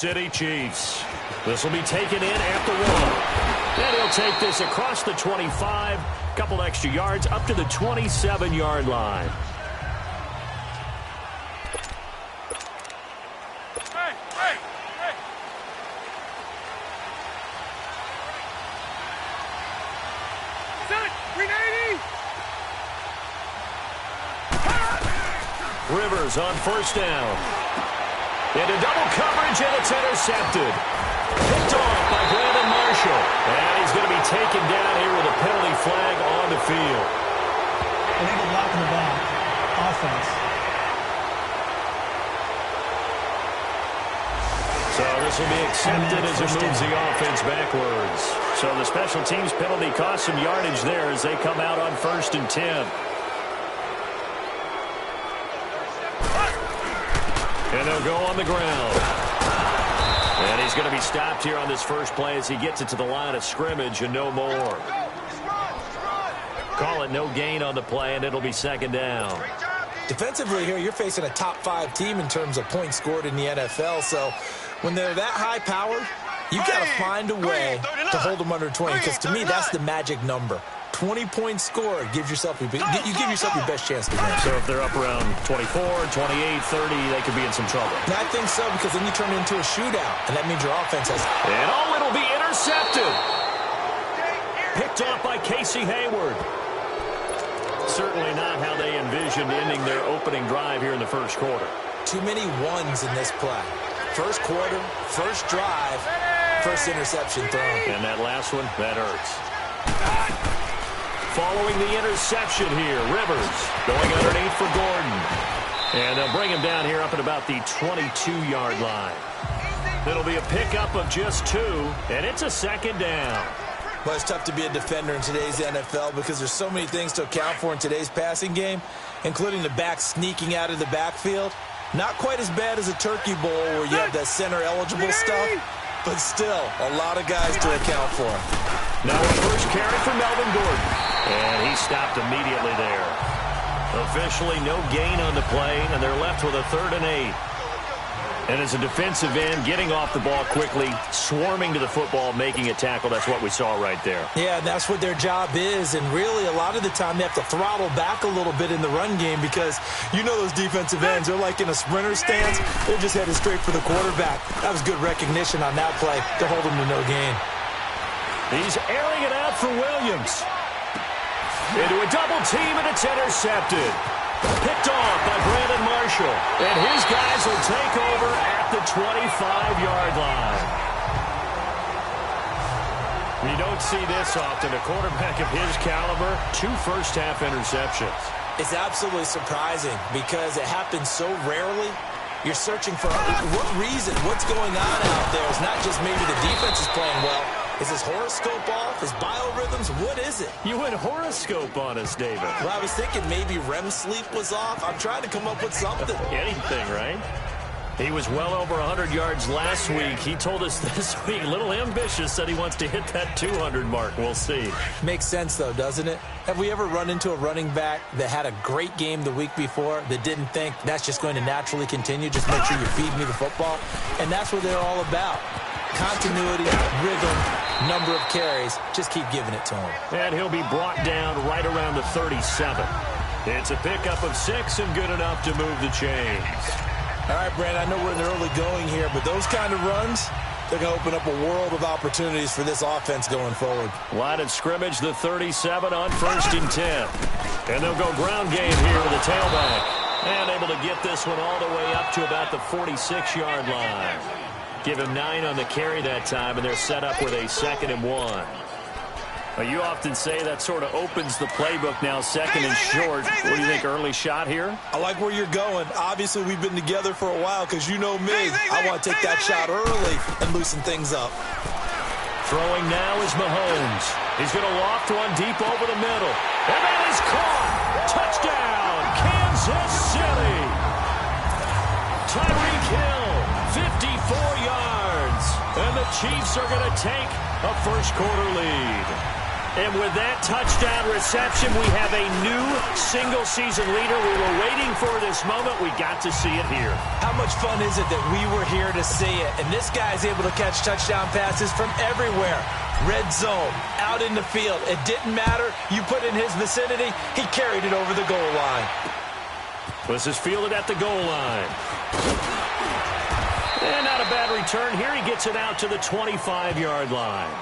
City Chiefs. This will be taken in at the 1. And he'll take this across the 25, couple extra yards up to the 27-yard line. Rivers on first down. Into double coverage, and it's intercepted. Picked off by Brandon Marshall. And he's going to be taken down here with a penalty flag on the field. Illegal block in the back. Offense. So this will be accepted as it moves the offense backwards. So the special teams penalty cost some yardage there as they come out on 1st and 10. And they'll go on the ground. And he's going to be stopped here on this first play as he gets it to the line of scrimmage and no more. Call it no gain on the play, and it'll be 2nd down. Defensively here, you're facing a top 5 team in terms of points scored in the NFL. So when they're that high powered, you've got to find a way to hold them under 20. Because to me, that's the magic number. 20 points scored, you give yourself your best chance to win. So if they're up around 24, 28, 30, they could be in some trouble. And I think so, because then you turn it into a shootout, and that means your offense has... And it'll be intercepted. Picked off by Casey Hayward. Certainly not how they envisioned ending their opening drive here in the first quarter. Too many ones in this play. First quarter, first drive, first interception thrown. And that last one, that hurts. Following the interception here, Rivers going underneath for Gordon. And they'll bring him down here up at about the 22-yard line. It'll be a pickup of just 2, and it's a 2nd down. Well, it's tough to be a defender in today's NFL because there's so many things to account for in today's passing game, including the back sneaking out of the backfield. Not quite as bad as a turkey bowl where you have that center-eligible stuff, but still a lot of guys to account for. Now a first carry for Melvin Gordon. And he stopped immediately there. Officially no gain on the play, and they're left with a 3rd and 8. And as a defensive end, getting off the ball quickly, swarming to the football, making a tackle, that's what we saw right there. Yeah, that's what their job is, and really a lot of the time they have to throttle back a little bit in the run game because you know those defensive ends, they're like in a sprinter stance. They're just headed straight for the quarterback. That was good recognition on that play to hold them to no gain. He's airing it out for Williams. Into a double team, and it's intercepted. Picked off by Brandon Marshall. And his guys will take over at the 25-yard line. You don't see this often. A quarterback of his caliber, 2 first-half interceptions. It's absolutely surprising because it happens so rarely. You're searching for what reason, what's going on out there. It's not just maybe the defense is playing well. Is his horoscope off? His biorhythms? What is it? You went horoscope on us, David. Well, I was thinking maybe REM sleep was off. I'm trying to come up with something. Anything, right? He was well over 100 yards last week. He told us this week, a little ambitious, said he wants to hit that 200 mark. We'll see. Makes sense, though, doesn't it? Have we ever run into a running back that had a great game the week before that didn't think that's just going to naturally continue? Just make sure you feed me the football. And that's what they're all about. Continuity, rhythm, number of carries. Just keep giving it to him. And he'll be brought down right around the 37. It's a pickup of 6 and good enough to move the chains. All right, Brandon, I know we're in the early going here, but those kind of runs, they're going to open up a world of opportunities for this offense going forward. Line of scrimmage, the 37 on 1st and 10. And they'll go ground game here with the tailback. And able to get this one all the way up to about the 46-yard line. Give him 9 on the carry that time, and they're set up with a 2nd and 1. You often say that sort of opens the playbook now, 2nd and short. What do you think, early shot here? I like where you're going. Obviously, we've been together for a while because you know me. I want to take that shot early and loosen things up. Throwing now is Mahomes. He's going to loft one deep over the middle. And that is caught. Touchdown, Kansas City. Tyreek Hill, 54 yards. And the Chiefs are going to take a first quarter lead. And with that touchdown reception, we have a new single-season leader. We were waiting for this moment. We got to see it here. How much fun is it that we were here to see it? And this guy's able to catch touchdown passes from everywhere. Red zone, out in the field. It didn't matter. You put in his vicinity, he carried it over the goal line. This is fielded at the goal line. And not a bad return here. He gets it out to the 25-yard line.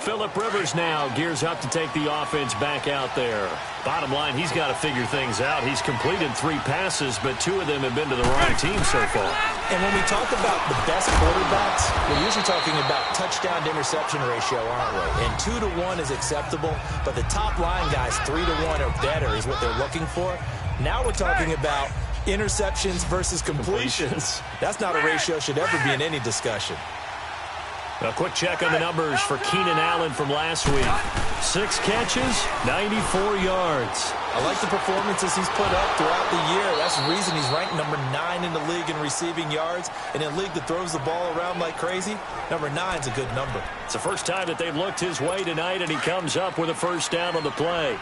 Phillip Rivers now gears up to take the offense back out there. Bottom line, he's got to figure things out. He's completed 3 passes, but 2 of them have been to the wrong team so far. And when we talk about the best quarterbacks, we're usually talking about touchdown-to-interception ratio, aren't we? And 2 to 1 is acceptable, but the top line guys, 3 to 1 or better is what they're looking for. Now we're talking about interceptions versus completions. That's not a ratio should ever be in any discussion. A quick check on the numbers for Keenan Allen from last week. 6 catches, 94 yards. I like the performances he's put up throughout the year. That's the reason he's ranked number 9 in the league in receiving yards. And in a league that throws the ball around like crazy, number 9's a good number. It's the first time that they've looked his way tonight, and he comes up with a first down on the play.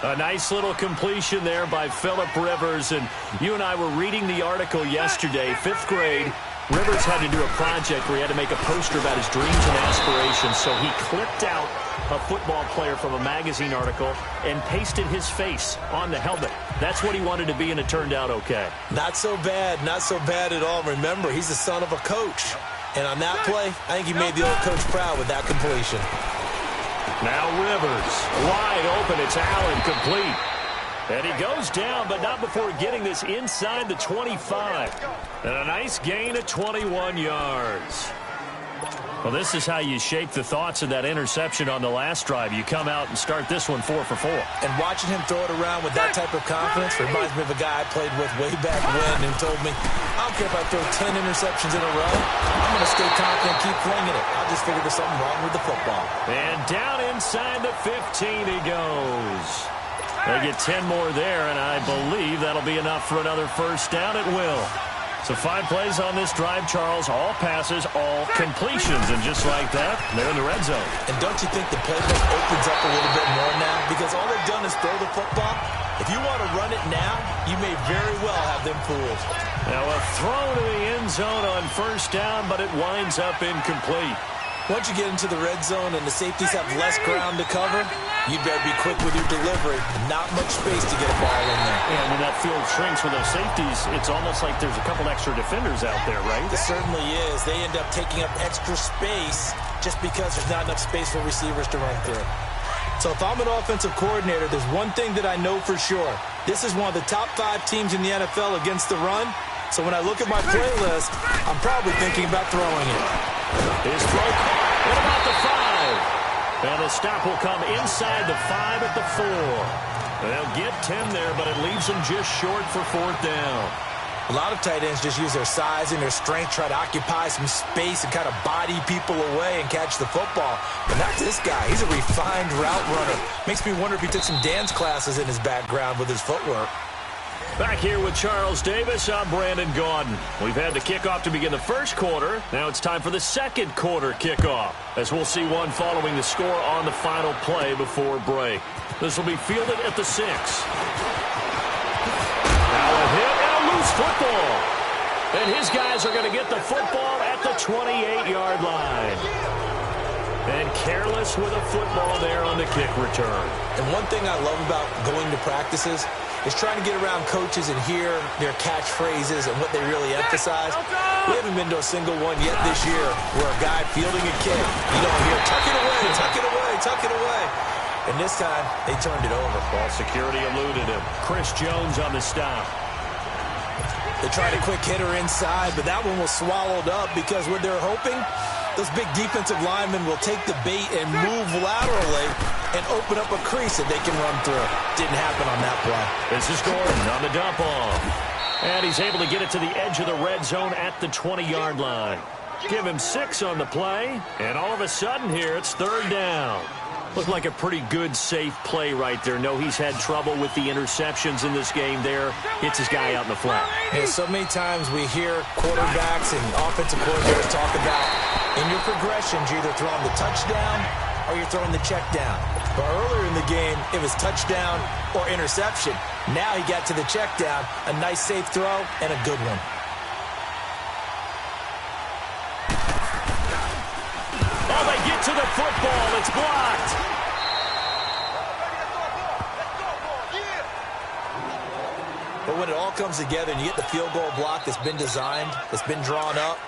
A nice little completion there by Phillip Rivers. And you and I were reading the article yesterday, 5th grade. Rivers had to do a project where he had to make a poster about his dreams and aspirations, so he clipped out a football player from a magazine article and pasted his face on the helmet. That's what he wanted to be, and it turned out okay. Not so bad at all. Remember, he's the son of a coach. And on that play, I think he made the old coach proud with that completion. Now Rivers, wide open. It's Allen, complete. And he goes down, but not before getting this inside the 25. And a nice gain of 21 yards. Well, this is how you shake the thoughts of that interception on the last drive. You come out and start this one 4 for 4. And watching him throw it around with that type of confidence reminds me of a guy I played with way back when and told me, I don't care if I throw 10 interceptions in a row. I'm going to stay confident and keep flinging it. I'll just figure there's something wrong with the football. And down inside the 15 he goes. They get 10 more there, and I believe that'll be enough for another first down. It will. So 5 plays on this drive, Charles. All passes, all completions. And just like that, they're in the red zone. And don't you think the playbook opens up a little bit more now? Because all they've done is throw the football. If you want to run it now, you may very well have them fooled. Now a throw to the end zone on first down, but it winds up incomplete. Once you get into the red zone and the safeties have less ground to cover, you'd better be quick with your delivery. Not much space to get a ball in there. And when that field shrinks with those safeties, it's almost like there's a couple extra defenders out there, right? It certainly is. They end up taking up extra space just because there's not enough space for receivers to run through. So if I'm an offensive coordinator, there's one thing that I know for sure. This is one of the top 5 teams in the NFL against the run. So when I look at my playlist, I'm probably thinking about throwing it. His throw caught at about the 5. And the stop will come inside the 5 at the 4. They'll get 10 there, but it leaves them just short for 4th down. A lot of tight ends just use their size and their strength, try to occupy some space and kind of body people away and catch the football. But not this guy. He's a refined route runner. Makes me wonder if he took some dance classes in his background with his footwork. Back here with Charles Davis, I'm Brandon Gaudin. We've had the kickoff to begin the first quarter. Now it's time for the second quarter kickoff, as we'll see one following the score on the final play before break. This will be fielded at the 6. Now a hit and a loose football. And his guys are going to get the football at the 28-yard line. And careless with a football there on the kick return. And one thing I love about going to practices is trying to get around coaches and hear their catchphrases and what they really emphasize. We haven't been to a single one yet this year where a guy fielding a kick, you don't hear, tuck it away, tuck it away, tuck it away. And this time, they turned it over. Ball security eluded him. Chris Jones on the stop. They tried a quick hitter inside, but that one was swallowed up because what they're hoping, those big defensive linemen will take the bait and move laterally and open up a crease that they can run through. Didn't happen on that play. This is Gordon on the dump off. And he's able to get it to the edge of the red zone at the 20-yard line. Give him 6 on the play, and all of a sudden here it's 3rd down. Looked like a pretty good, safe play right there. No, he's had trouble with the interceptions in this game there. Hits his guy out in the flat. Yeah, so many times we hear quarterbacks and offensive coordinators talk about in your progressions, you're either throwing the touchdown or you're throwing the check down. But earlier in the game, it was touchdown or interception. Now he got to the check down, a nice safe throw, and a good one. Oh, they get to the football. It's blocked. But when it all comes together and you get the field goal block that's been designed, that's been drawn up,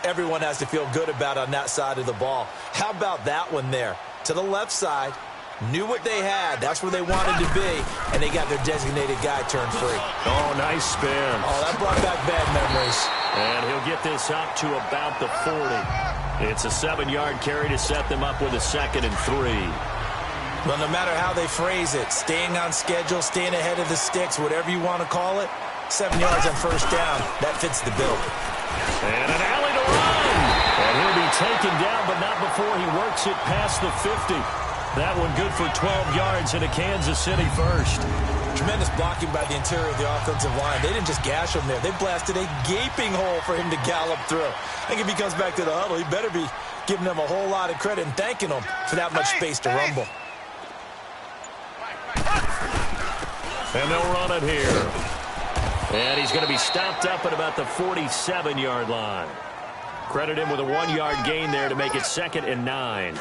everyone has to feel good about on that side of the ball. How about that one there? To the left side, knew what they had. That's where they wanted to be, and they got their designated guy turned free. Oh, nice spin. Oh, that brought back bad memories. And he'll get this up to about the 40. It's a 7-yard carry to set them up with a 2nd and 3. Well, no matter how they phrase it, staying on schedule, staying ahead of the sticks, whatever you want to call it, 7 yards on first down, that fits the bill. And an alley to run. And he'll be taken down, but not before he works it past the 50. That one good for 12 yards and a Kansas City first. Tremendous blocking by the interior of the offensive line. They didn't just gash him there. They blasted a gaping hole for him to gallop through. I think if he comes back to the huddle, he better be giving them a whole lot of credit and thanking them for that much space to rumble. And they'll run it here. And he's going to be stopped up at about the 47-yard line. Credit him with a 1-yard gain there to make it 2nd and 9.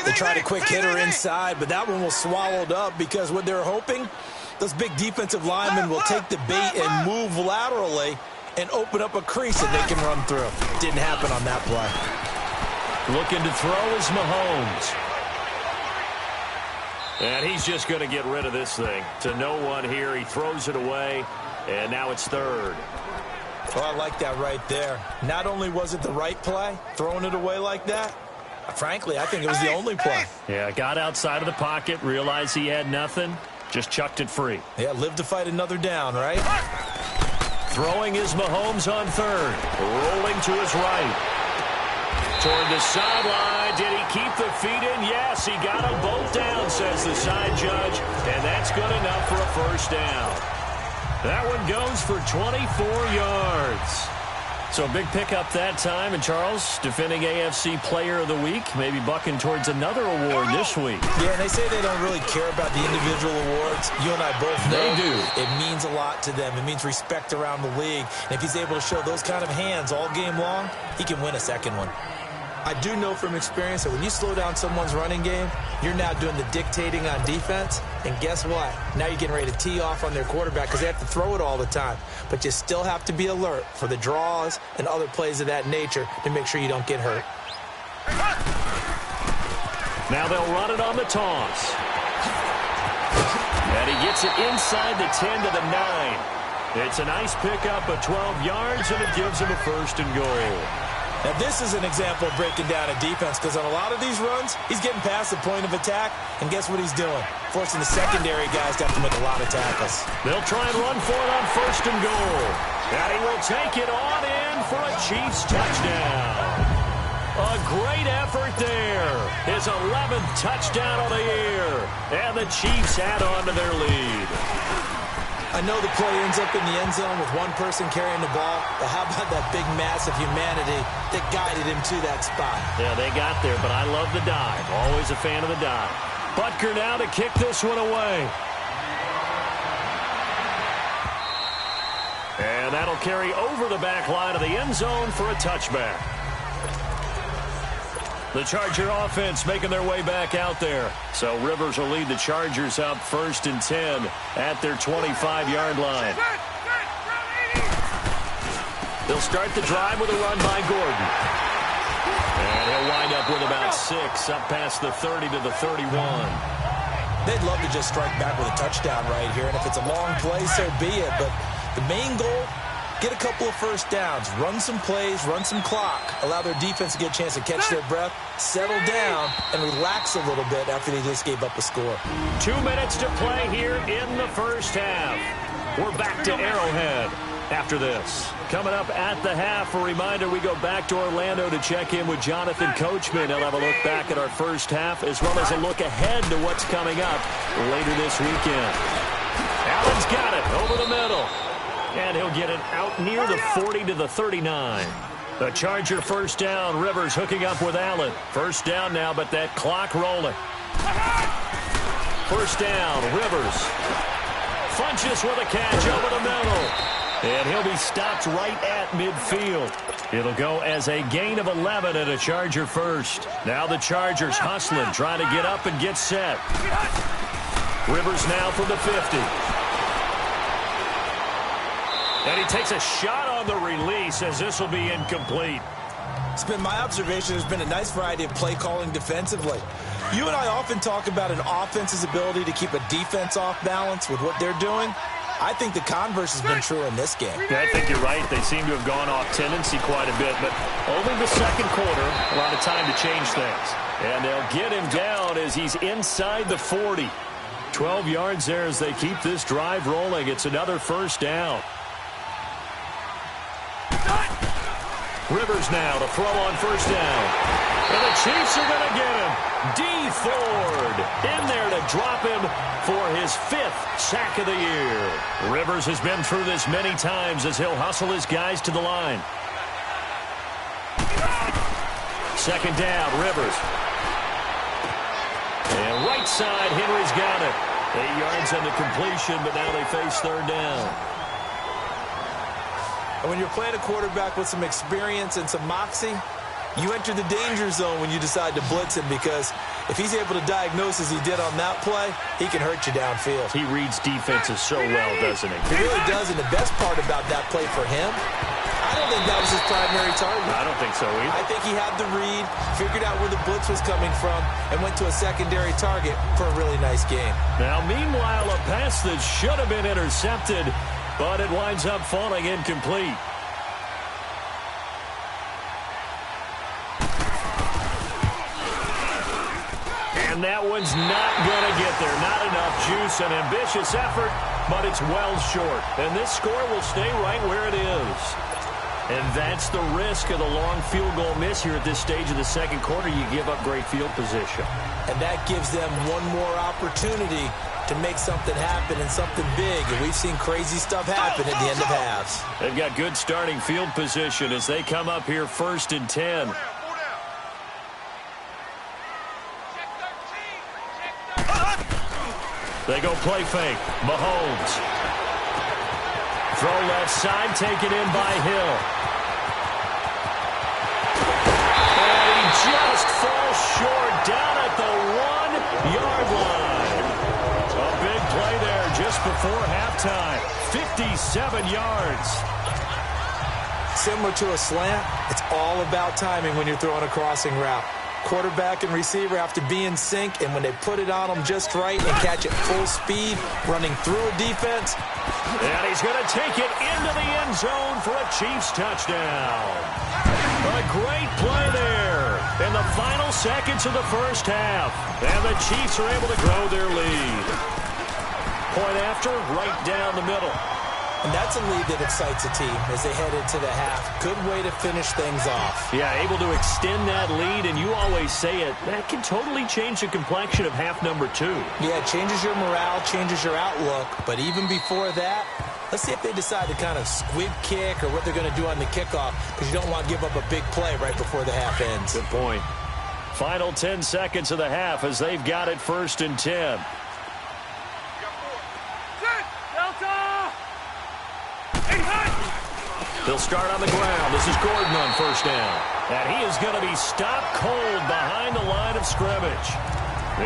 They tried a quick hitter inside, but that one was swallowed up because what they're hoping, those big defensive linemen will take the bait and move laterally and open up a crease that they can run through. Didn't happen on that play. Looking to throw is Mahomes. And he's just going to get rid of this thing. To no one here. He throws it away, and now it's 3rd. Oh, I like that right there. Not only was it the right play, throwing it away like that, frankly, I think it was the only play. Yeah, got outside of the pocket, realized he had nothing, just chucked it free. Yeah, live to fight another down, right? Throwing is Mahomes on 3rd. Rolling to his right. Toward the sideline. Did he keep the feet in? Yes, he got them both down, says the side judge. And that's good enough for a first down. That one goes for 24 yards. So a big pickup that time. And Charles, defending AFC Player of the Week, maybe bucking towards another award this week. Yeah, and they say they don't really care about the individual awards. You and I both know they do. It means a lot to them. It means respect around the league. And if he's able to show those kind of hands all game long, he can win a second one. I do know from experience that when you slow down someone's running game, you're now doing the dictating on defense. And guess what? Now you're getting ready to tee off on their quarterback because they have to throw it all the time. But you still have to be alert for the draws and other plays of that nature to make sure you don't get hurt. Now they'll run it on the toss. And he gets it inside the 10 to the 9. It's a nice pickup of 12 yards, and it gives him a 1st and goal. Now, this is an example of breaking down a defense because on a lot of these runs, he's getting past the point of attack, and guess what he's doing? Forcing the secondary guys to have to make a lot of tackles. They'll try and run for it on 1st and goal. And he will take it on in for a Chiefs touchdown. A great effort there. His 11th touchdown of the year. And the Chiefs add on to their lead. I know the play ends up in the end zone with one person carrying the ball, but how about that big mass of humanity that guided him to that spot? Yeah, they got there, but I love the dive. Always a fan of the dive. Butker now to kick this one away. And that'll carry over the back line of the end zone for a touchback. The Charger offense making their way back out there. So Rivers will lead the Chargers up 1st and 10 at their 25-yard line. They'll start the drive with a run by Gordon. And he'll wind up with about 6 up past the 30 to the 31. They'd love to just strike back with a touchdown right here. And if it's a long play, so be it. But the main goal, get a couple of first downs, run some plays, run some clock, allow their defense to get a chance to catch their breath, settle down, and relax a little bit after they just gave up a score. 2 minutes to play here in the first half. We're back to Arrowhead after this. Coming up at the half, a reminder, we go back to Orlando to check in with Jonathan Coachman. He'll have a look back at our first half as well as a look ahead to what's coming up later this weekend. Allen's got it over the middle. And he'll get it out near the 40 to the 39. The Charger first down. Rivers hooking up with Allen. First down now, but that clock rolling. First down, Rivers. Funches with a catch over the middle. And he'll be stopped right at midfield. It'll go as a gain of 11 and a Charger first. Now the Chargers hustling, trying to get up and get set. Rivers now from the 50. And he takes a shot on the release as this will be incomplete. It's been my observation there's been a nice variety of play calling defensively. You and I often talk about an offense's ability to keep a defense off balance with what they're doing. I think the converse has been true in this game. Yeah, I think you're right. They seem to have gone off tendency quite a bit, but only the second quarter, a lot of time to change things. And they'll get him down as he's inside the 40. 12 yards there as they keep this drive rolling. It's another first down. Rivers now to throw on first down. And the Chiefs are going to get him. D. Ford in there to drop him for his 5th sack of the year. Rivers has been through this many times as he'll hustle his guys to the line. Second down, Rivers. And right side, Henry's got it. 8 yards on the completion, but now they face third down. And when you're playing a quarterback with some experience and some moxie, you enter the danger zone when you decide to blitz him, because if he's able to diagnose as he did on that play, he can hurt you downfield. He reads defenses so well, doesn't he? He really does, and the best part about that play for him, I don't think that was his primary target. I don't think so either. I think he had the read, figured out where the blitz was coming from, and went to a secondary target for a really nice game. Now, meanwhile, a pass that should have been intercepted, but it winds up falling incomplete. And that one's not going to get there. Not enough juice. An ambitious effort, but it's well short. And this score will stay right where it is. And that's the risk of the long field goal miss here at this stage of the second quarter. You give up great field position. And that gives them one more opportunity to make something happen and something big. And we've seen crazy stuff happen at the end of halves. They've got good starting field position as they come up here 1st and 10. They go play fake. Mahomes. Throw left side, taken in by Hill. And he just falls short down at the 1-yard line. A big play there just before halftime. 57 yards. Similar to a slant, it's all about timing when you're throwing a crossing route. Quarterback and receiver have to be in sync, and when they put it on them just right and catch it full speed, running through a defense. And he's going to take it into the end zone for a Chiefs touchdown. A great play there in the final seconds of the first half. And the Chiefs are able to grow their lead. Point after, right down the middle. And that's a lead that excites a team as they head into the half. Good way to finish things off. Yeah, able to extend that lead, and you always say it, that can totally change the complexion of half number 2. Yeah, it changes your morale, changes your outlook. But even before that, let's see if they decide to kind of squib kick or what they're going to do on the kickoff, because you don't want to give up a big play right before the half ends. Good point. Final 10 seconds of the half as they've got it 1st and 10. They'll start on the ground. This is Gordon on first down. And he is going to be stopped cold behind the line of scrimmage.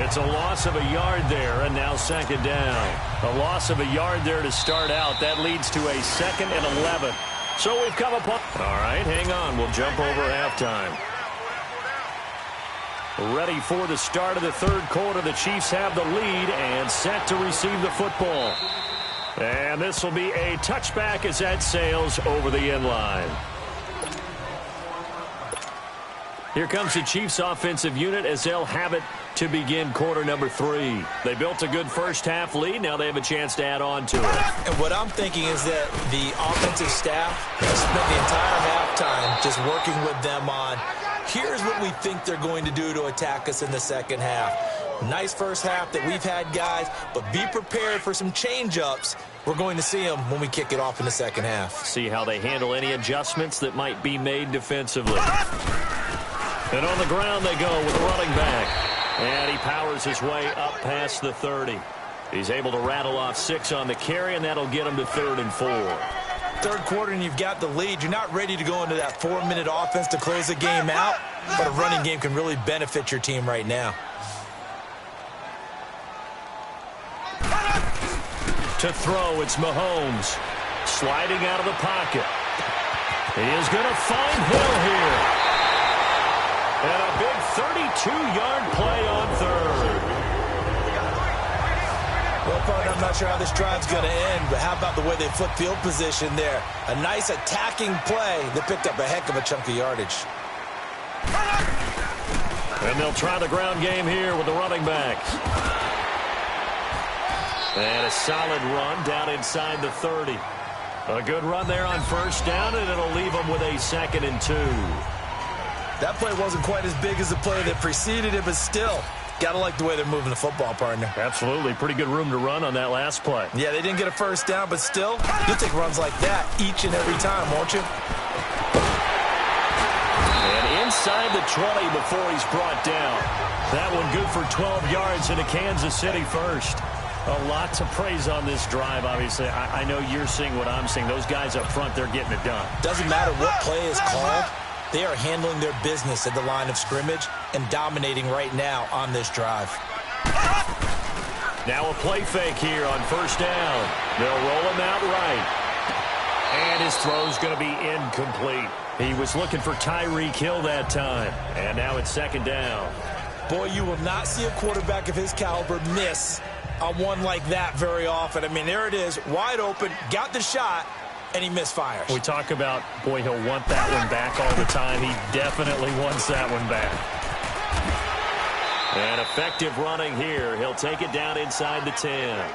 It's a loss of a yard there, and now second down. A loss of a yard there to start out. That leads to a 2nd and 11. So we've come upon... All right, hang on. We'll jump over halftime. Ready for the start of the third quarter. The Chiefs have the lead and set to receive the football. And this will be a touchback as that sails over the end line. Here comes the Chiefs offensive unit as they'll have it to begin quarter number 3. They built a good first-half lead. Now they have a chance to add on to it. And what I'm thinking is that the offensive staff has spent the entire halftime just working with them on, here's what we think they're going to do to attack us in the second half. Nice first half that we've had, guys, but be prepared for some change-ups. We're going to see them when we kick it off in the second half. See how they handle any adjustments that might be made defensively. And on the ground they go with the running back. And he powers his way up past the 30. He's able to rattle off 6 on the carry, and that'll get him to 3rd and 4. Third quarter and you've got the lead. You're not ready to go into that 4-minute offense to close the game out, but a running game can really benefit your team right now. To throw, it's Mahomes. Sliding out of the pocket. He is going to find Hill here. And a big 32-yard play on 3rd. Well, partner, I'm not sure how this drive's going to end, but how about the way they flip field position there? A nice attacking play that picked up a heck of a chunk of yardage. And they'll try the ground game here with the running backs. And a solid run down inside the 30. A good run there on first down, and it'll leave them with a 2nd and 2. That play wasn't quite as big as the play that preceded it, but still, got to like the way they're moving the football, partner. Absolutely. Pretty good room to run on that last play. Yeah, they didn't get a first down, but still, you'll take runs like that each and every time, won't you? And inside the 20 before he's brought down. That one good for 12 yards into Kansas City first. A lot to praise on this drive, obviously. I know you're seeing what I'm seeing. Those guys up front, they're getting it done. Doesn't matter what play is called. They are handling their business at the line of scrimmage and dominating right now on this drive. Now a play fake here on first down. They'll roll him out right. And his throw's going to be incomplete. He was looking for Tyreek Hill that time. And now it's 2nd down. Boy, you will not see a quarterback of his caliber miss on one like that very often. I mean, there it is, wide open, got the shot, and he misfires. We talk about, boy, he'll want that one back all the time. He definitely wants that one back. And effective running here. He'll take it down inside the 10.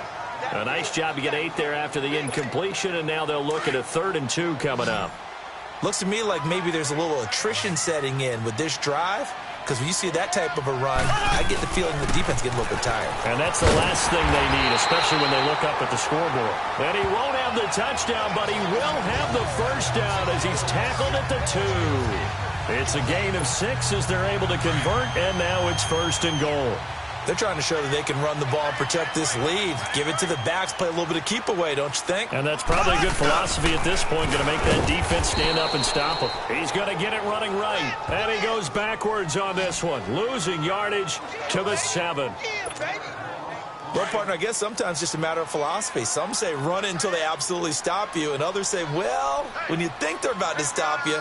A nice job to get 8 there after the incompletion, and now they'll look at a 3rd and 2 coming up. Looks to me like maybe there's a little attrition setting in with this drive, because when you see that type of a run, I get the feeling the defense gets a little bit tired. And that's the last thing they need, especially when they look up at the scoreboard. And he won't have the touchdown, but he will have the first down as he's tackled at the 2. It's a gain of 6 as they're able to convert, and now it's 1st and goal. They're trying to show that they can run the ball and protect this lead. Give it to the backs, play a little bit of keep away, don't you think? And that's probably a good philosophy at this point, going to make that defense stand up and stop him. He's going to get it running right, and he goes backwards on this one, losing yardage to the 7. Well, partner, I guess sometimes it's just a matter of philosophy. Some say run until they absolutely stop you, and others say, well, when you think they're about to stop you,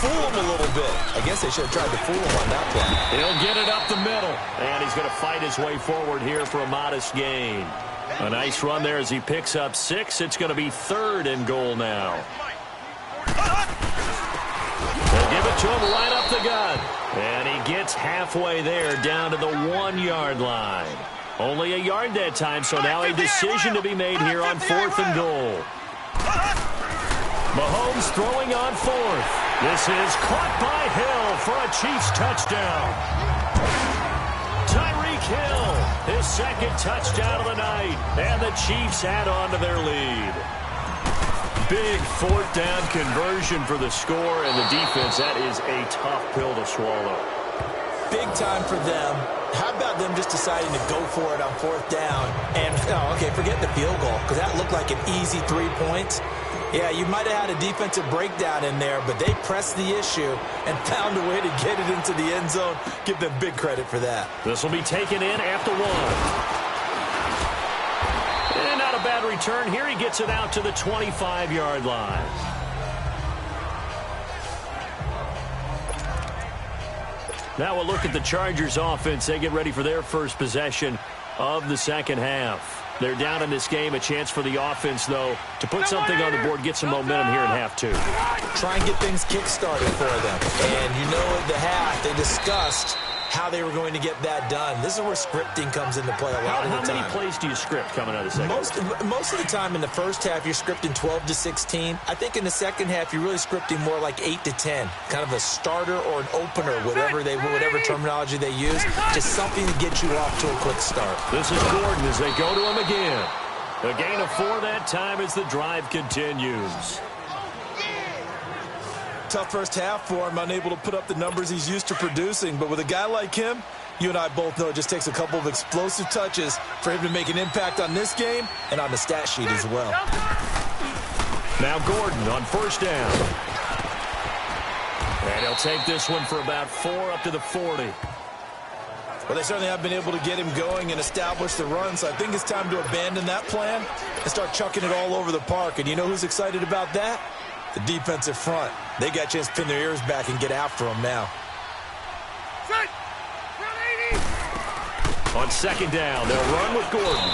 fool them a little bit. I guess they should have tried to fool them on that play. He'll get it up the middle, and he's going to fight his way forward here for a modest gain. A nice run there as he picks up 6. It's going to be 3rd and goal now. They'll give it to him right up the gut, and he gets halfway there down to the 1-yard line. Only a yard that time, so now a decision to be made here on 4th and goal. Mahomes throwing on 4th. This is caught by Hill for a Chiefs touchdown. Tyreek Hill, his 2nd touchdown of the night, and the Chiefs add on to their lead. Big 4th down conversion for the score, and the defense, that is a tough pill to swallow. Big time for them. How about them just deciding to go for it on 4th down? And, okay, forget the field goal, because that looked like an easy 3 points. Yeah, you might have had a defensive breakdown in there, but they pressed the issue and found a way to get it into the end zone. Give them big credit for that. This will be taken in after 1. And not a bad return here. He gets it out to the 25-yard line. Now we'll look at the Chargers offense. They get ready for their first possession of the second half. They're down in this game. A chance for the offense, though, to put something on the board, get some momentum here in half 2. Try and get things kick-started for them. And you know at the half they discussed how they were going to get that done. This is where scripting comes into play a lot of the time. How many plays do you script coming out of the second? Most of the time in the first half, you're scripting 12 to 16. I think in the second half, you're really scripting more like 8 to 10, kind of a starter or an opener, whatever terminology they use, just something to get you off to a quick start. This is Gordon as they go to him again. A gain of 4 that time as the drive continues. Tough first half for him, unable to put up the numbers he's used to producing. But with a guy like him, you and I both know it just takes a couple of explosive touches for him to make an impact on this game and on the stat sheet as well. Now Gordon on first down. And he'll take this one for about 4 up to the 40. Well, they certainly have been able to get him going and establish the run, so I think it's time to abandon that plan and start chucking it all over the park. And you know who's excited about that? The defensive front. They got a chance to pin their ears back and get after him now. On second down, they'll run with Gordon.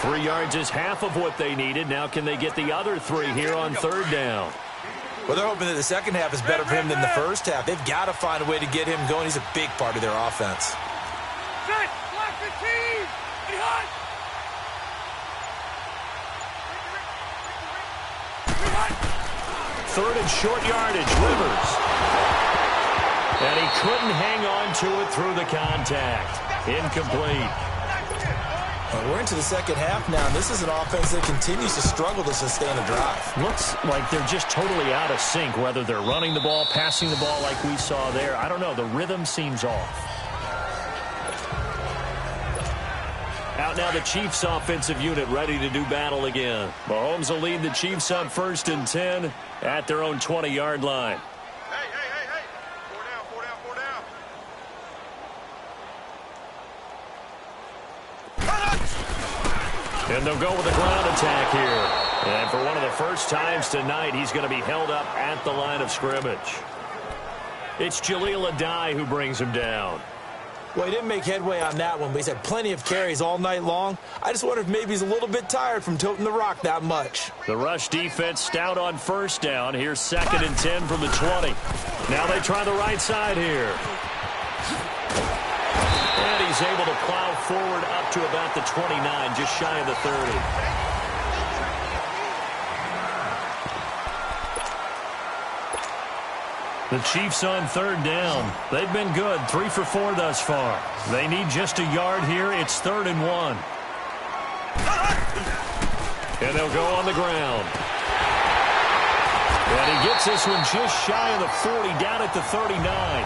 3 yards is half of what they needed. Now can they get the other 3 here on third down? Well, they're hoping that the second half is better for him than the first half. They've got to find a way to get him going. He's a big part of their offense. Third and short yardage, Rivers. And he couldn't hang on to it through the contact. Incomplete. Well, we're into the second half now, and this is an offense that continues to struggle to sustain a drive. Looks like they're just totally out of sync, whether they're running the ball, passing the ball like we saw there. I don't know. The rhythm seems off. Out now the Chiefs offensive unit ready to do battle again. Mahomes will lead the Chiefs on first and 10 at their own 20-yard line. Hey. 4 down. And they'll go with a ground attack here. And for one of the first times tonight, he's going to be held up at the line of scrimmage. It's Jaleel Adai who brings him down. Well, he didn't make headway on that one, but he's had plenty of carries all night long. I just wonder if maybe he's a little bit tired from toting the rock that much. The rush defense stout on first down. Here's second and 10 from the 20. Now they try the right side here. And he's able to plow forward up to about the 29, just shy of the 30. The Chiefs on third down. They've been good, 3 for 4 thus far. They need just a yard here. It's 3rd and 1. And they'll go on the ground. And he gets this one just shy of the 40, down at the 39.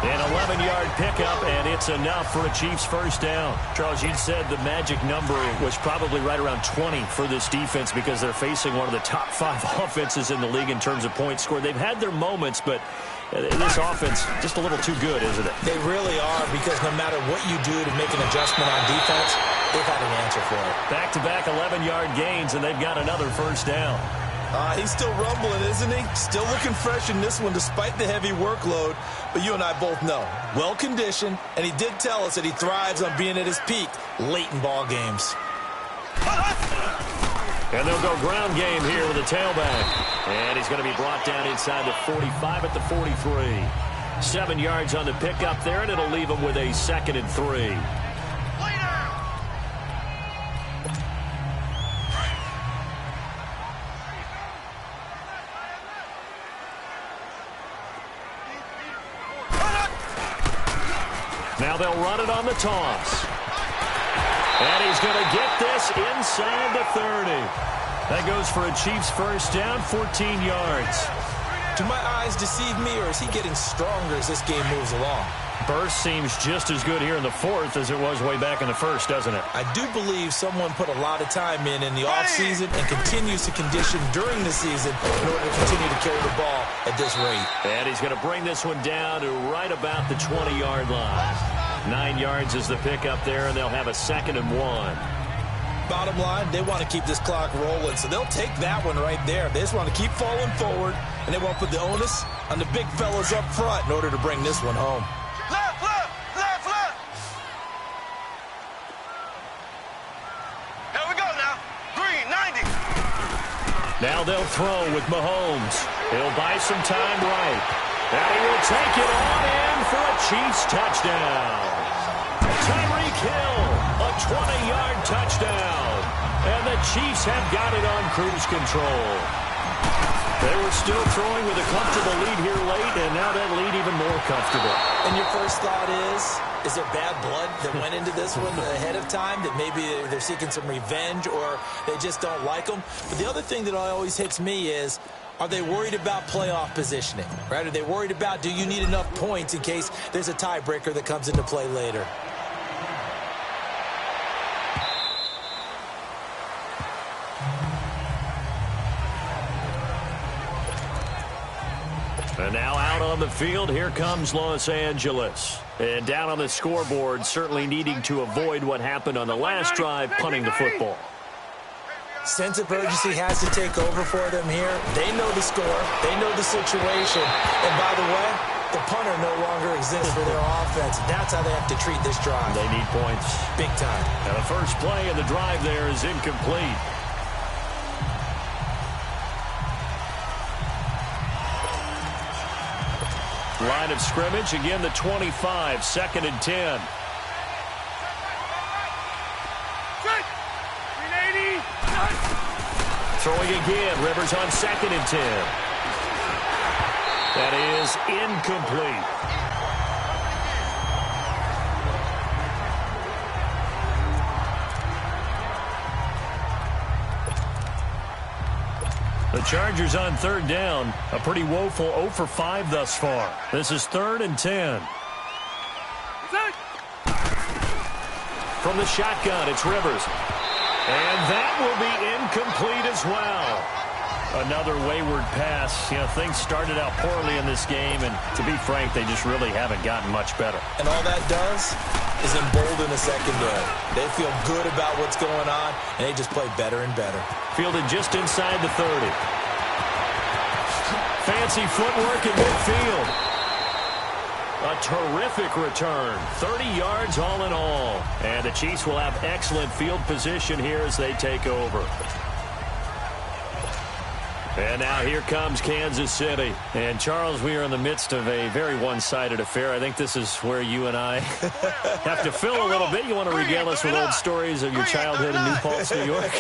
An 11-yard pickup, and it's enough for a Chiefs first down. Charles, you said the magic number was probably right around 20 for this defense because they're facing one of the top 5 offenses in the league in terms of points scored. They've had their moments, but this offense just a little too good, isn't it? They really are, because no matter what you do to make an adjustment on defense, they've had an answer for it. Back-to-back 11-yard gains, and they've got another first down. He's still rumbling, isn't he? Still looking fresh in this one despite the heavy workload. But you and I both know, well-conditioned, and he did tell us that he thrives on being at his peak late in ball games. And they'll go ground game here with a tailback. And he's going to be brought down inside the 45 at the 43. 7 yards on the pickup there, and it'll leave him with a 2nd and 3. Now they'll run it on the toss. And he's going to get this inside the 30. That goes for a Chiefs first down, 14 yards. Do my eyes deceive me, or is he getting stronger as this game moves along? Burst seems just as good here in the 4th as it was way back in the 1st, doesn't it? I do believe someone put a lot of time in the offseason and continues to condition during the season in order to continue to carry the ball at this rate. And he's going to bring this one down to right about the 20-yard line. 9 yards is the pickup there, and they'll have a 2nd and 1. Bottom line, they want to keep this clock rolling, so they'll take that one right there. They just want to keep falling forward, and they won't put the onus on the big fellas up front in order to bring this one home. Left. Here we go now. Green, 90. Now they'll throw with Mahomes. He'll buy some time right. And he will take it on in for a Chiefs touchdown. Tyreek Hill, a 20-yard touchdown. And the Chiefs have got it on cruise control. They were still throwing with a comfortable lead here late, and now that lead even more comfortable. And your first thought is there bad blood that went into this one ahead of time, that maybe they're seeking some revenge or they just don't like them? But the other thing that always hits me is, are they worried about playoff positioning, right? Are they worried about, do you need enough points in case there's a tiebreaker that comes into play later? And now out on the field, here comes Los Angeles. And down on the scoreboard, certainly needing to avoid what happened on the last drive, punting the football. Sense of urgency has to take over for them here. They know the score. They know the situation. And by the way, the punter no longer exists for their offense. That's how they have to treat this drive. They need points. Big time. And the first play of the drive there is incomplete. Line of scrimmage, again the 25, 2nd and 10. Throwing again, Rivers on 2nd and 10. That is incomplete. The Chargers on 3rd down. A pretty woeful 0 for 5 thus far. This is 3rd and 10. From the shotgun, it's Rivers. And that will be incomplete as well. Another wayward pass. You know, things started out poorly in this game, and to be frank, they just really haven't gotten much better. And all that does is embolden the secondary. They feel good about what's going on, and they just play better and better. Fielded just inside the 30. Fancy footwork in midfield. A terrific return. 30 yards all in all. And the Chiefs will have excellent field position here as they take over. And now here comes Kansas City. And, Charles, we are in the midst of a very one-sided affair. I think this is where you and I have to fill a little bit. You want to regale us with old stories of your childhood in New Paltz, New York?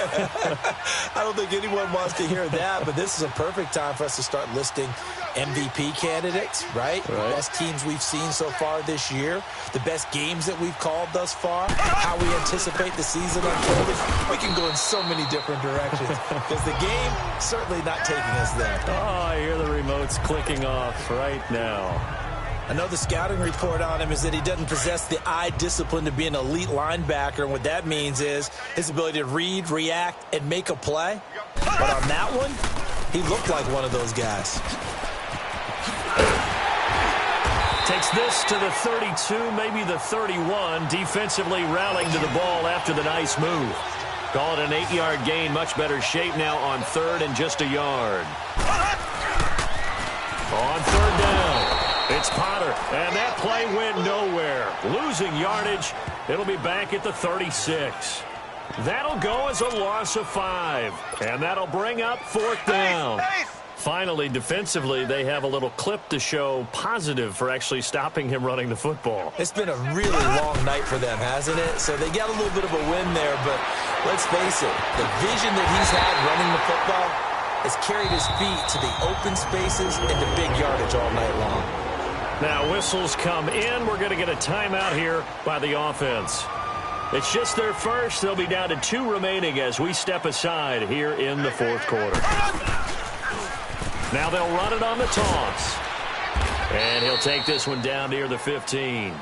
I don't think anyone wants to hear that, but this is a perfect time for us to start listing MVP candidates, right? The best teams we've seen so far this year, the best games that we've called thus far, how we anticipate the season unfolding. We can go in so many different directions because the game certainly not taking us there. Oh, I hear the remotes clicking off right now. I know the scouting report on him is that he doesn't possess the eye discipline to be an elite linebacker, and what that means is his ability to read, react, and make a play. But on that one, he looked like one of those guys. Takes this to the 32, maybe the 31. Defensively rallying to the ball after the nice move. Call it an 8-yard gain. Much better shape now on 3rd and just a yard. On 3rd down, it's Potter. And that play went nowhere. Losing yardage. It'll be back at the 36. That'll go as a loss of 5. And that'll bring up 4th down. Finally, defensively, they have a little clip to show positive for actually stopping him running the football. It's been a really long night for them, hasn't it? So they got a little bit of a win there, but let's face it, the vision that he's had running the football has carried his feet to the open spaces and the big yardage all night long. Now, whistles come in. We're going to get a timeout here by the offense. It's just their first. They'll be down to 2 remaining as we step aside here in the 4th quarter. Now they'll run it on the toss. And he'll take this one down near the 15.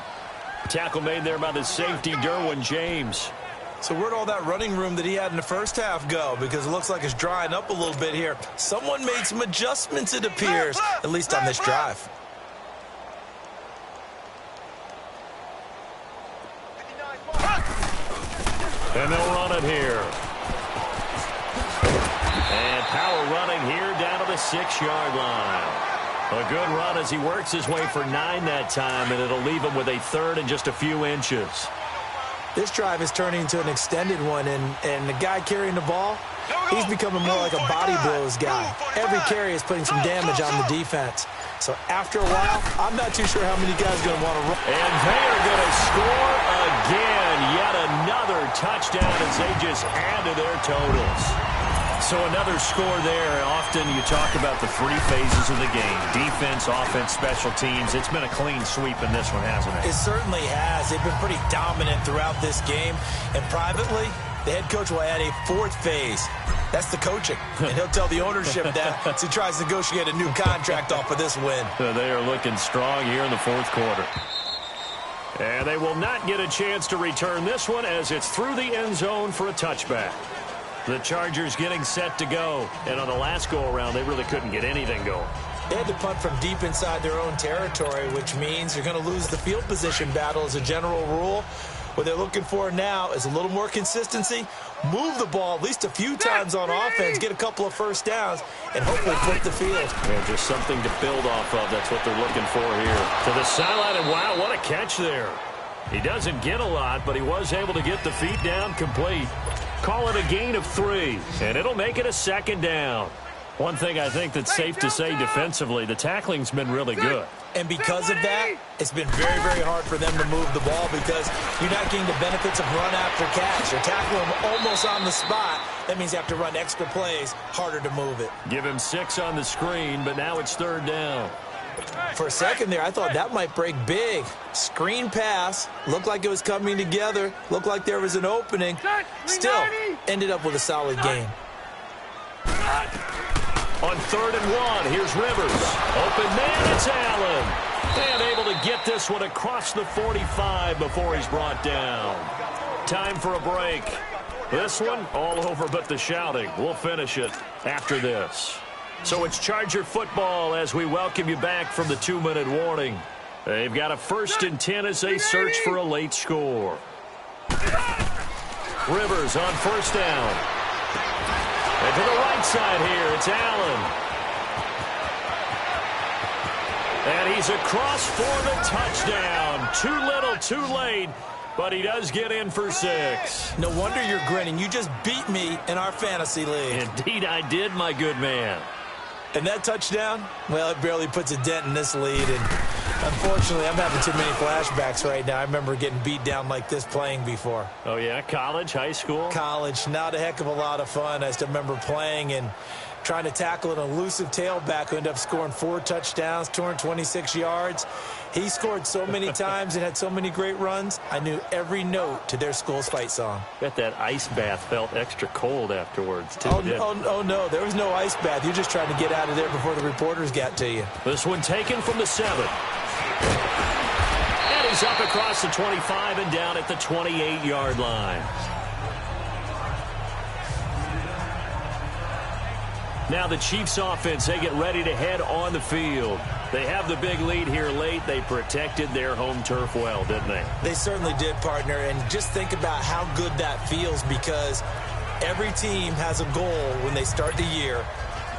Tackle made there by the safety, Derwin James. So where'd all that running room that he had in the first half go? Because it looks like it's drying up a little bit here. Someone made some adjustments, it appears, at least on this drive. And they'll run it here. And power running here down to the 6-yard line. A good run as he works his way for 9 that time, and it'll leave him with a 3rd and just a few inches. This drive is turning into an extended one, and the guy carrying the ball, he's becoming more like a body blows guy. Every carry is putting some damage on the defense. So after a while, I'm not too sure how many guys are going to want to run. And they are going to score again. Yet another touchdown as they just add to their totals. So another score there. Often you talk about the three phases of the game: defense, offense, special teams. It's been a clean sweep in this one, hasn't it? It certainly has. They've been pretty dominant throughout this game. And privately, the head coach will add a fourth phase. That's the coaching. And he'll tell the ownership that as he tries to negotiate a new contract off of this win. They are looking strong here in the fourth quarter. And they will not get a chance to return this one as it's through the end zone for a touchback. The Chargers getting set to go. And on the last go-around, they really couldn't get anything going. They had to punt from deep inside their own territory, which means you're going to lose the field position battle as a general rule. What they're looking for now is a little more consistency, move the ball at least a few times on offense, get a couple of first downs, and hopefully flip the field. Yeah, just something to build off of. That's what they're looking for here. To the sideline, and wow, what a catch there. He doesn't get a lot, but he was able to get the feet down complete. Call it a gain of 3, and it'll make it a second down. One thing I think that's safe to say defensively, the tackling's been really good. And because of that, it's been very, very hard for them to move the ball because you're not getting the benefits of run after catch. You're tackling them almost on the spot. That means you have to run extra plays, harder to move it. Give him 6 on the screen, but now it's third down. For a second there, I thought that might break big. Screen pass, looked like it was coming together, looked like there was an opening. Still, ended up with a solid gain. On 3rd and 1, here's Rivers. Open man, it's Allen. And able to get this one across the 45 before he's brought down. Time for a break. This one, all over but the shouting. We'll finish it after this. So it's Charger football as we welcome you back from the 2-minute warning. They've got a 1st and 10 as they search for a late score. Rivers on 1st down. And to the right side here, it's Allen. And he's across for the touchdown. Too little, too late, but he does get in for 6. No wonder you're grinning. You just beat me in our fantasy league. Indeed I did, my good man. And that touchdown, well, it barely puts a dent in this lead. And unfortunately, I'm having too many flashbacks right now. I remember getting beat down like this playing before. Oh, yeah? College, high school? College, not a heck of a lot of fun. I still remember playing and trying to tackle an elusive tailback who ended up scoring 4 touchdowns, 226 yards. He scored so many times and had so many great runs, I knew every note to their school's fight song. Bet that ice bath felt extra cold afterwards, too. Oh, no, there was no ice bath. You're just trying to get out of there before the reporters got to you. This one taken from the 7. And he's up across the 25 and down at the 28-yard line. Now the Chiefs offense, they get ready to head on the field. They have the big lead here late. They protected their home turf well, didn't they? They certainly did, partner. And just think about how good that feels because every team has a goal when they start the year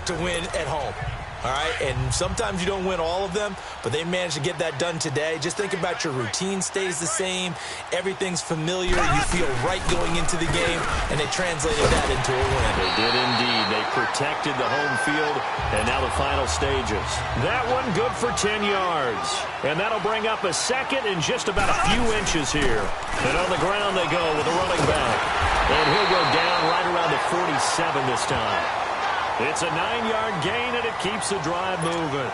to win at home. All right, and sometimes you don't win all of them, but they managed to get that done today. Just think about your routine stays the same. Everything's familiar. You feel right going into the game, and they translated that into a win. They did indeed. They protected the home field, and now the final stages. That one good for 10 yards, and that'll bring up a second in just about a few inches here. And on the ground they go with a running back, and he'll go down right around the 47 this time. It's a 9-yard gain, and it keeps the drive moving.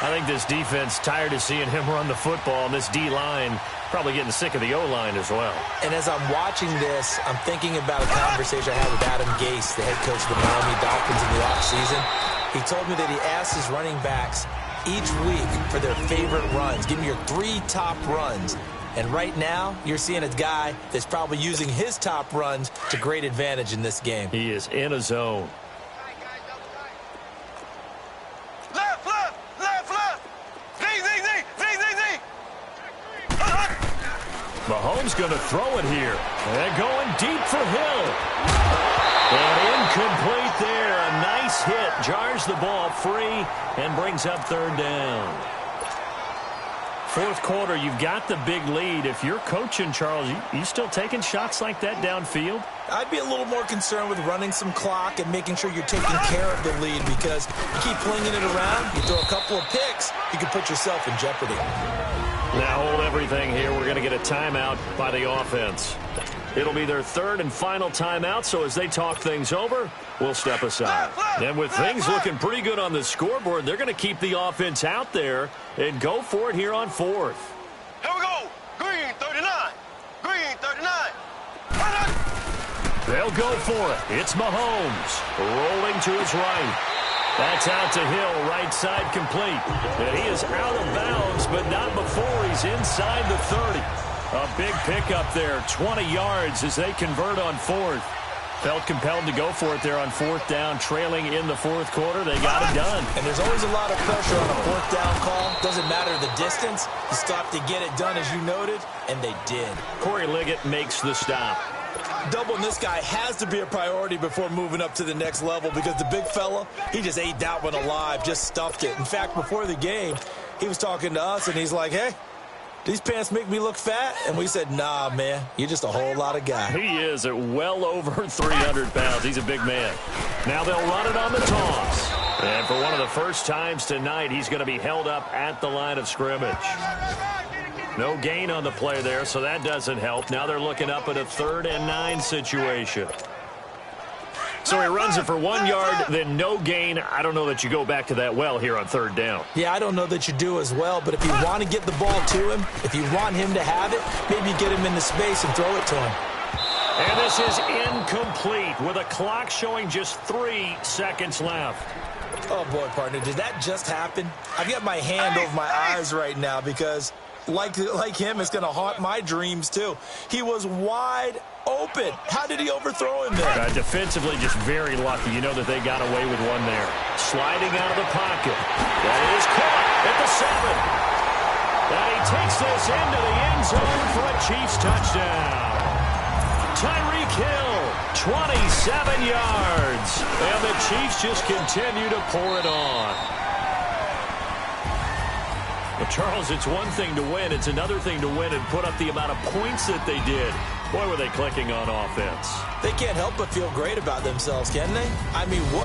I think this defense tired of seeing him run the football, and this D-line probably getting sick of the O-line as well. And as I'm watching this, I'm thinking about a conversation I had with Adam Gase, the head coach of the Miami Dolphins in the offseason. He told me that he asked his running backs each week for their favorite runs. Give me your 3 top runs. And right now, you're seeing a guy that's probably using his top runs to great advantage in this game. He is in a zone. Mahomes going to throw it here. And going deep for Hill. And incomplete there. A nice hit. Jars the ball free and brings up 3rd down. Fourth quarter, you've got the big lead. If you're coaching, Charles, you still taking shots like that downfield? I'd be a little more concerned with running some clock and making sure you're taking care of the lead, because you keep flinging it around, you throw a couple of picks, you can put yourself in jeopardy. Now hold everything here. We're going to get a timeout by the offense. It'll be their third and final timeout, so as they talk things over, we'll step aside. And with things looking pretty good on the scoreboard, they're going to keep the offense out there and go for it here on fourth. Here we go. Green 39. Green 39. They'll go for it. It's Mahomes rolling to his right. That's out to Hill, right side complete. And he is out of bounds, but not before he's inside the 30. A big pickup there, 20 yards as they convert on fourth. Felt compelled to go for it there on fourth down, trailing in the fourth quarter. They got it done. And there's always a lot of pressure on a fourth down call. Doesn't matter the distance. You stop to get it done, as you noted, and they did. Corey Liggett makes the stop. Doubling this guy has to be a priority before moving up to the next level, because the big fella, he just ate that one alive, just stuffed it. In fact, before the game, he was talking to us, and he's like, hey, these pants make me look fat? And we said, nah, man, you're just a whole lot of guy. He is at well over 300 pounds. He's a big man. Now they'll run it on the toss. And for one of the first times tonight, he's going to be held up at the line of scrimmage. No gain on the play there, so that doesn't help. Now they're looking up at a 3rd and 9 situation. So he runs it for 1 yard, then no gain. I don't know that you go back to that well here on 3rd down. Yeah, I don't know that you do as well, but if you want to get the ball to him, if you want him to have it, maybe get him in the space and throw it to him. And this is incomplete with a clock showing just 3 seconds left. Oh, boy, partner, did that just happen? I've got my hand over my eyes right now because, like him, it's going to haunt my dreams, too. He was wide open. How did he overthrow him there? Defensively, just very lucky. You know that they got away with one there. Sliding out of the pocket. That is caught at the 7. And he takes this into the end zone for a Chiefs touchdown. Tyreek Hill, 27 yards. And the Chiefs just continue to pour it on. Well, Charles, it's one thing to win. It's another thing to win and put up the amount of points that they did. Boy, were they clicking on offense. They can't help but feel great about themselves, can they? I mean, what?